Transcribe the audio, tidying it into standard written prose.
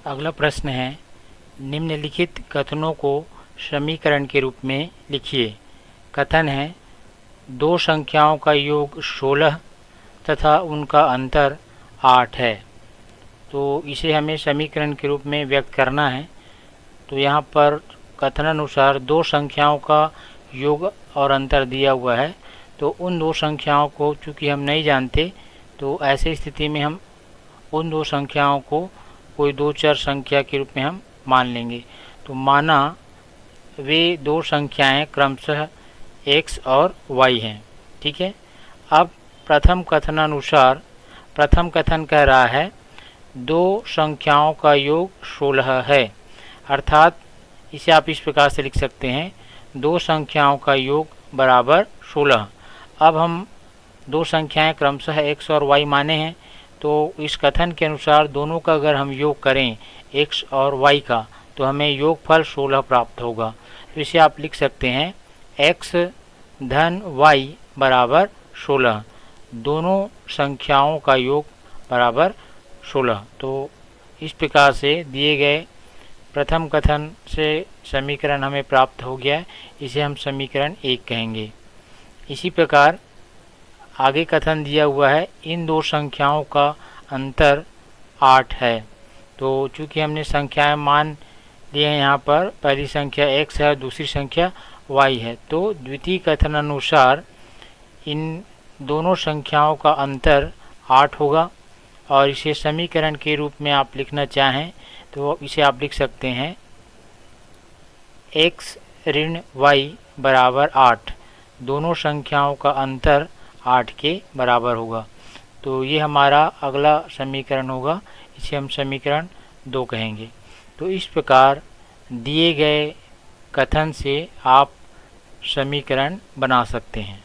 अगला प्रश्न है, निम्नलिखित कथनों को समीकरण के रूप में लिखिए। कथन है, दो संख्याओं का योग 16 तथा उनका अंतर 8 है। तो इसे हमें समीकरण के रूप में व्यक्त करना है। तो यहाँ पर कथनानुसार दो संख्याओं का योग और अंतर दिया हुआ है, तो उन दो संख्याओं को चूँकि हम नहीं जानते, तो ऐसी स्थिति में हम उन दो संख्याओं को कोई दो चर संख्या के रूप में हम मान लेंगे। तो माना वे दो संख्याएं क्रमशः x और y हैं। ठीक है। अब प्रथम कथनानुसार प्रथम कथन कह रहा है दो संख्याओं का योग 16 है, अर्थात इसे आप इस प्रकार से लिख सकते हैं, दो संख्याओं का योग बराबर 16। अब हम दो संख्याएं क्रमशः x और y माने हैं, तो इस कथन के अनुसार दोनों का अगर हम योग करें x और y का, तो हमें योगफल 16 प्राप्त होगा। तो इसे आप लिख सकते हैं x धन y बराबर 16, दोनों संख्याओं का योग बराबर 16। तो इस प्रकार से दिए गए प्रथम कथन से समीकरण हमें प्राप्त हो गया है, इसे हम समीकरण 1 कहेंगे। इसी प्रकार आगे कथन दिया हुआ है, इन दो संख्याओं का अंतर 8 है। तो चूँकि हमने संख्याएं मान लिए हैं, यहाँ पर पहली संख्या x है और दूसरी संख्या y है, तो द्वितीय कथनानुसार इन दोनों संख्याओं का अंतर 8 होगा। और इसे समीकरण के रूप में आप लिखना चाहें तो इसे आप लिख सकते हैं x ऋण y बराबर 8, दोनों संख्याओं का अंतर 8 के बराबर होगा। तो ये हमारा अगला समीकरण होगा, इसे हम समीकरण 2 कहेंगे। तो इस प्रकार दिए गए कथन से आप समीकरण बना सकते हैं।